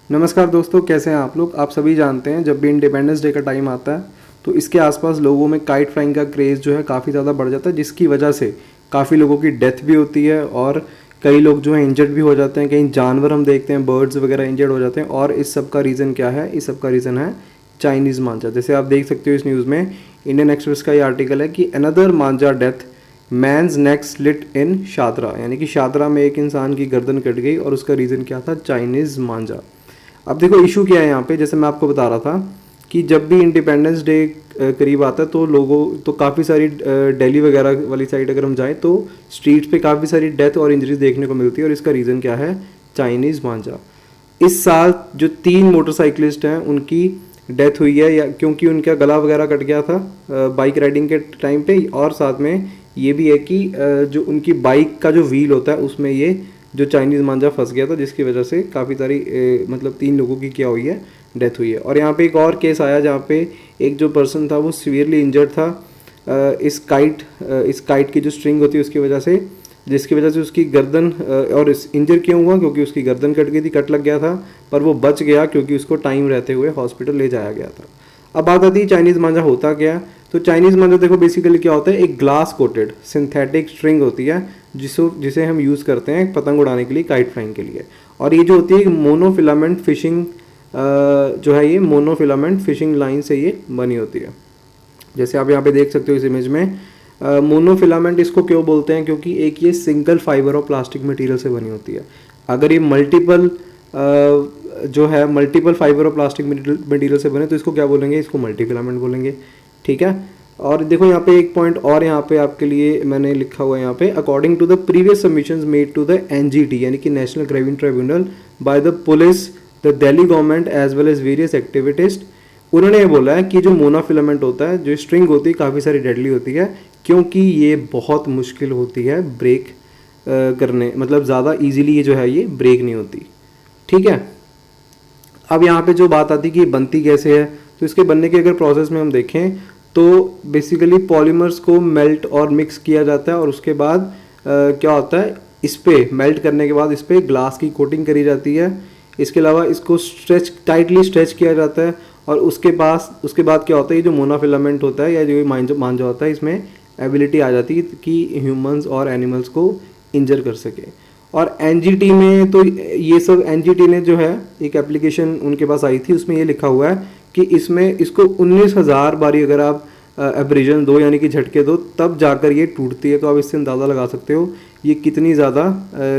नमस्कार दोस्तों, कैसे हैं आप लोग। आप सभी जानते हैं जब भी इंडिपेंडेंस डे का टाइम आता है तो इसके आसपास लोगों में काइट फ्लाइंग का क्रेज़ जो है काफ़ी ज़्यादा बढ़ जाता है, जिसकी वजह से काफ़ी लोगों की डेथ भी होती है और कई लोग जो है इंजर्ड भी हो जाते हैं। कई जानवर हम देखते हैं, बर्ड्स वगैरह इंजर्ड हो जाते हैं। और इस सब का रीज़न क्या है? इस सब का रीज़न है चाइनीज़ मांझा। जैसे आप देख सकते हो इस न्यूज़ में, इंडियन एक्सप्रेस का ये आर्टिकल है कि अनदर मांझा डेथ, मैंस नेक स्लिट इन शादरा, यानी कि शादरा में एक इंसान की गर्दन कट गई और उसका रीज़न क्या था? चाइनीज़ मांझा। अब देखो इशू क्या है यहाँ पे, जैसे मैं आपको बता रहा था कि जब भी इंडिपेंडेंस डे करीब आता है तो लोगों तो काफ़ी सारी दिल्ली वगैरह वाली साइड अगर हम जाएं तो स्ट्रीट्स पे काफ़ी सारी डेथ और इंजरीज देखने को मिलती है। और इसका रीज़न क्या है? चाइनीज़ मांझा। इस साल जो 3 मोटरसाइकिलिस्ट हैं उनकी डेथ हुई है, या क्योंकि उनका गला वगैरह कट गया था बाइक राइडिंग के टाइम पे। और साथ में ये भी है कि जो उनकी बाइक का जो व्हील होता है उसमें ये जो चाइनीज़ मांझा फंस गया था, जिसकी वजह से काफ़ी सारी मतलब 3 लोगों की क्या हुई है? डेथ हुई है। और यहाँ पे एक और केस आया जहाँ पे एक जो पर्सन था वो सीवियरली इंजर्ड था इस काइट की जो स्ट्रिंग होती है उसकी वजह से, जिसकी वजह से उसकी गर्दन और इस इंजर क्यों हुआ? क्योंकि उसकी गर्दन कट गई थी, कट लग गया था, पर वो बच गया क्योंकि उसको टाइम रहते हुए हॉस्पिटल ले जाया गया था। अब बात आती है चाइनीज़ मांझा होता क्या है। तो चाइनीज़ मांझा देखो बेसिकली क्या होता है, एक ग्लास कोटेड सिंथेटिक स्ट्रिंग होती है जिसे हम यूज़ करते हैं पतंग उड़ाने के लिए, काइट फ्लाइंग के लिए। और ये जो होती है मोनोफिलामेंट फिशिंग जो है, ये मोनोफिलामेंट फिशिंग लाइन से ये बनी होती है। जैसे आप यहाँ पे देख सकते हो इस इमेज में, मोनोफिलामेंट इसको क्यों बोलते हैं? क्योंकि एक ये सिंगल फाइबर और प्लास्टिक मटेरियल से बनी होती है। अगर ये मल्टीपल जो है मल्टीपल फाइबर और प्लास्टिक मटेरियल से बने तो इसको क्या बोलेंगे? इसको मल्टीफिलामेंट बोलेंगे। ठीक है। और देखो यहाँ पे एक पॉइंट और यहाँ पे आपके लिए मैंने लिखा हुआ है यहाँ पे, according to the previous submissions made to the NGT यानी कि national crime tribunal by the police, the Delhi government as well as various activities. उन्होंने ये बोला है कि जो मोनोफिलामेंट होता है, जो स्ट्रिंग होती है, काफ़ी सारी डेडली होती है क्योंकि ये बहुत मुश्किल होती है ब्रेक करने, मतलब ज़्यादा इजीली ये जो है ये ब्रेक नहीं होती। ठीक है। अब यहाँ पे जो बात आती है कि बनती कैसे है, तो इसके बनने के अगर प्रोसेस में हम देखें तो बेसिकली पॉलीमर्स को मेल्ट और मिक्स किया जाता है और उसके बाद क्या होता है, इस पे मेल्ट करने के बाद इस पे ग्लास की कोटिंग करी जाती है। इसके अलावा इसको टाइटली स्ट्रेच किया जाता है और उसके बाद क्या होता है, ये जो मोनोफिलामेंट होता है या जो मांझा होता है, इसमें एबिलिटी आ जाती है कि ह्यूमंस और एनिमल्स को इंजर कर सके। और एनजीटी में तो ये सब, एनजीटी ने जो है एक एप्लीकेशन उनके पास आई थी, उसमें ये लिखा हुआ है कि इसमें इसको 19,000 बारी अगर आप एब्रेजन दो यानी कि झटके दो तब जाकर ये टूटती है। तो आप इससे अंदाज़ा लगा सकते हो ये कितनी ज़्यादा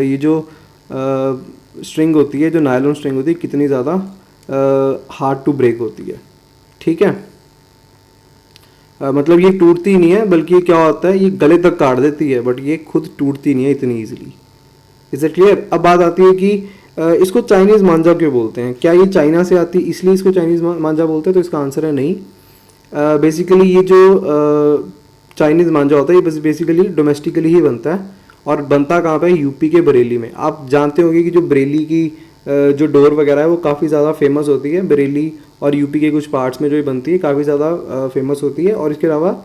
ये जो स्ट्रिंग होती है, जो नायलॉन स्ट्रिंग होती है, कितनी ज़्यादा हार्ड टू ब्रेक होती है। ठीक है। मतलब ये टूटती नहीं है, बल्कि ये क्या होता है, ये गले तक काट देती है, बट ये खुद टूटती नहीं है इतनी ईजिली। Is it clear? अब बात आती है कि इसको चाइनीज़ मांझा क्यों बोलते हैं? क्या ये चाइना से आती है इसलिए इसको चाइनीज़ मांझा बोलते हैं? तो इसका आंसर है नहीं। बेसिकली ये जो चाइनीज़ मांझा होता है ये बेसिकली डोमेस्टिकली ही बनता है। और बनता कहाँ पे? यूपी के बरेली में। आप जानते होंगे कि जो बरेली की जो डोर वगैरह है वो काफ़ी ज़्यादा फेमस होती है। बरेली और यूपी के कुछ पार्ट्स में जो ये बनती है काफ़ी ज़्यादा फेमस होती है। और इसके अलावा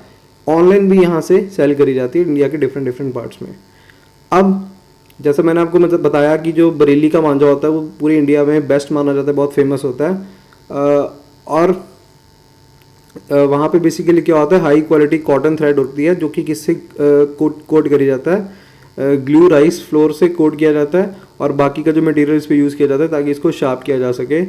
ऑनलाइन भी यहाँ से सेल करी जाती है इंडिया के डिफरेंट पार्ट्स में। अब जैसे मैंने आपको मतलब बताया कि जो बरेली का मांझा होता है वो पूरे इंडिया में बेस्ट माना जाता है, बहुत फेमस होता है। और वहाँ पे बेसिकली क्या होता है, हाई क्वालिटी कॉटन थ्रेड होती है जो कि किससे कोट करी जाता है, ग्लू राइस फ्लोर से कोट किया जाता है और बाकी का जो मटेरियल इस पर यूज़ किया जाता है ताकि इसको शार्प किया जा सके।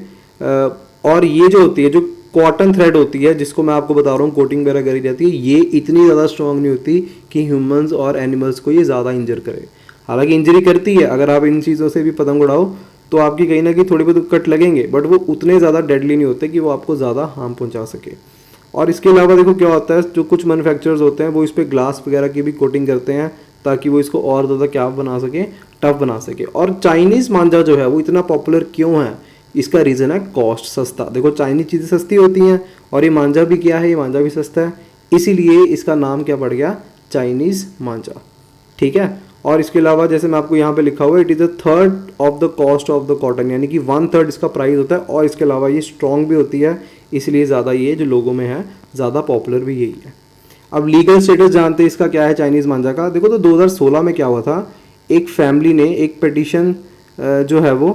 और ये जो होती है, जो कॉटन थ्रेड होती है जिसको मैं आपको बता रहा हूँ कोटिंग वगैरह करी जाती है, ये इतनी ज़्यादा स्ट्रॉन्ग नहीं होती कि ह्यूमंस और एनिमल्स को ये ज़्यादा इंजर करे। हालांकि इंजरी करती है, अगर आप इन चीज़ों से भी पतंग उड़ाओ तो आपकी कहीं ना कहीं थोड़ी बहुत कट लगेंगे, बट वो उतने ज़्यादा डेडली नहीं होते कि वो आपको ज़्यादा हार्म पहुंचा सके। और इसके अलावा देखो क्या होता है, जो कुछ मैन्युफैक्चरर्स होते हैं वो इस पर ग्लास वगैरह की भी कोटिंग करते हैं ताकि वो इसको और ज़्यादा क्या बना सके, टफ बना सके। और चाइनीज़ मांझा जो है वो इतना पॉपुलर क्यों है? इसका रीज़न है कॉस्ट, सस्ता। देखो चाइनीज़ चीज़ें सस्ती होती हैं और ये मांझा भी क्या है, ये मांझा भी सस्ता है, इसीलिए इसका नाम क्या पड़ गया, चाइनीज़ मांझा। ठीक है। और इसके अलावा जैसे मैं आपको यहाँ पे लिखा हुआ है, it is 1/3 of the cost of the cotton, यानी कि 1/3 इसका प्राइस होता है। और इसके अलावा ये स्ट्रॉन्ग भी होती है, इसलिए ज़्यादा ये जो लोगों में है ज़्यादा पॉपुलर भी यही है। अब लीगल स्टेटस जानते हैं इसका क्या है चाइनीज़ मांझा का। देखो तो 2016 में क्या हुआ था, एक फैमिली ने एक पिटीशन जो है वो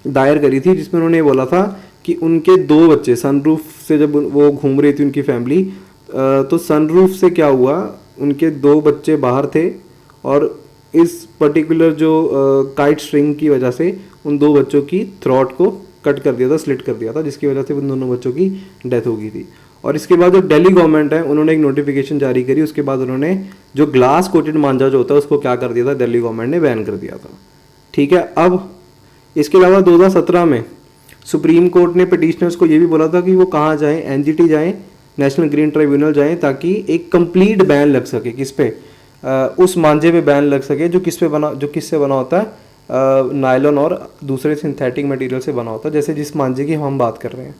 दायर करी थी, जिसमें उन्होंने ये बोला था कि उनके 2 बच्चे सनरूफ से जब वो घूम रही थी उनकी फैमिली, तो सनरूफ से क्या हुआ, उनके 2 बच्चे बाहर थे और इस पर्टिकुलर जो काइट स्ट्रिंग की वजह से उन 2 बच्चों की थ्रॉट को कट कर दिया था, स्लिट कर दिया था, जिसकी वजह से उन दोनों बच्चों की डेथ हो गई थी। और इसके बाद जो दिल्ली गवर्नमेंट है उन्होंने एक नोटिफिकेशन जारी करी, उसके बाद उन्होंने जो ग्लास कोटेड मांझा जो होता है उसको क्या कर दिया था, दिल्ली गवर्नमेंट ने बैन कर दिया था। ठीक है। अब इसके अलावा 2017 में सुप्रीम कोर्ट ने पिटिशनर्स को ये भी बोला था कि वो कहाँ जाएं, एनजीटी जाएं, नेशनल ग्रीन ट्राइब्यूनल जाएं, ताकि एक कंप्लीट बैन लग सके किस पे, उस मांझे पे बैन लग सके जो किससे बना होता है, नायलॉन और दूसरे सिंथेटिक मटेरियल से बना होता है, जैसे जिस मांझे की हम बात कर रहे हैं।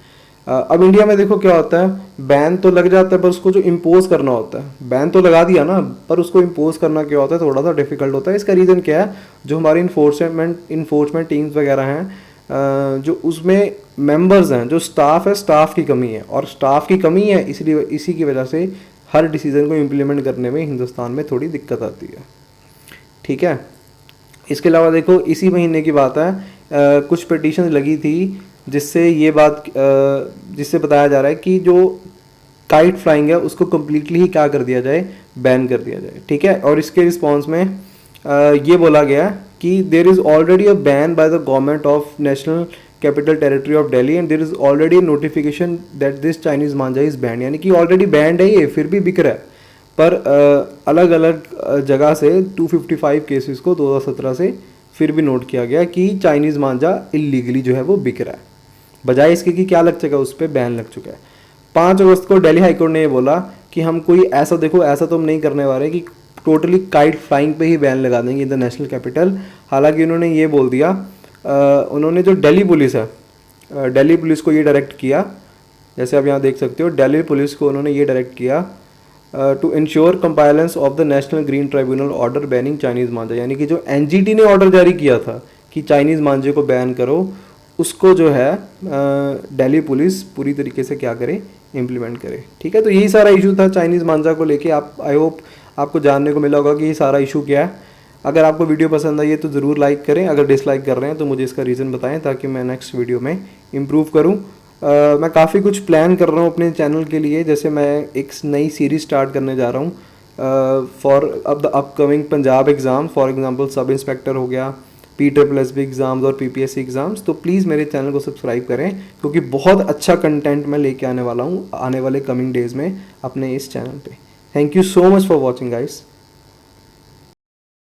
अब इंडिया में देखो क्या होता है, बैन तो लग जाता है पर उसको जो इम्पोज करना होता है, बैन तो लगा दिया ना, पर उसको इम्पोज करना क्या होता है, थोड़ा सा डिफिकल्ट होता है। इसका रीज़न क्या है, जो हमारी इन्फोर्समेंट टीम्स वगैरह हैं, जो उसमें मेंबर्स हैं, जो स्टाफ है, स्टाफ की कमी है, और स्टाफ की कमी है, इसलिए इसी की वजह से हर डिसीज़न को इम्प्लीमेंट करने में हिंदुस्तान में थोड़ी दिक्कत आती है। ठीक है। इसके अलावा देखो इसी महीने की बात है, कुछ पिटीशन लगी थी जिससे बताया जा रहा है कि जो काइट फ्लाइंग है उसको कम्प्लीटली ही क्या कर दिया जाए, बैन कर दिया जाए। ठीक है। और इसके रिस्पॉन्स में ये बोला गया कि there is already a ban by the government of national capital territory of Delhi and there is already notification that this Chinese Manjha is band, यानी कि ऑलरेडी बैंड है ये, फिर भी बिक रहा है। पर अलग अलग जगह से 255 केसेस को 2017 से फिर भी नोट किया गया कि चाइनीज़ मांझा इलीगली जो है वो बिक रहा है, बजाय इसके कि क्या लग चुका है, उस पर बैन लग चुका है। 5 अगस्त को दिल्ली हाईकोर्ट ने ये बोला कि हम कोई ऐसा तो हम नहीं करने वाले कि टोटली काइट फ्लाइंग पे ही बैन लगा देंगे इन द नेशनल कैपिटल। हालांकि उन्होंने ये बोल दिया, उन्होंने जो दिल्ली पुलिस है, दिल्ली पुलिस को ये डायरेक्ट किया, जैसे आप यहाँ देख सकते हो, दिल्ली पुलिस को उन्होंने ये डायरेक्ट किया to ensure compliance of the national green tribunal order banning Chinese मांझा, यानी कि जो एनजीटी ने ऑर्डर जारी किया था कि चाइनीज़ मांझे को बैन करो, उसको जो है दिल्ली पुलिस पूरी तरीके से क्या करे, इम्प्लीमेंट करे। ठीक है। तो यही सारा इशू था चाइनीज़ मांझा को लेके। आप आई होप आपको जानने को मिला होगा कि ये सारा इशू क्या है। अगर आपको वीडियो पसंद आई है तो ज़रूर लाइक करें, अगर डिसलाइक कर रहे हैं तो मुझे इसका रीज़न बताएं ताकि मैं नेक्स्ट वीडियो में इम्प्रूव करूँ। मैं काफ़ी कुछ प्लान कर रहा हूँ अपने चैनल के लिए, जैसे मैं एक नई सीरीज़ स्टार्ट करने जा रहा हूँ फॉर अब the upcoming Punjab exam, for example sub inspector हो गया, PSSB एग्ज़ाम्स और PPSC एग्ज़ाम्स। तो प्लीज़ मेरे चैनल को सब्सक्राइब करें, क्योंकि बहुत अच्छा कंटेंट मैं लेके आने वाला हूँ आने वाले कमिंग डेज़ में अपने इस चैनल पे। Thank you so much for watching guys.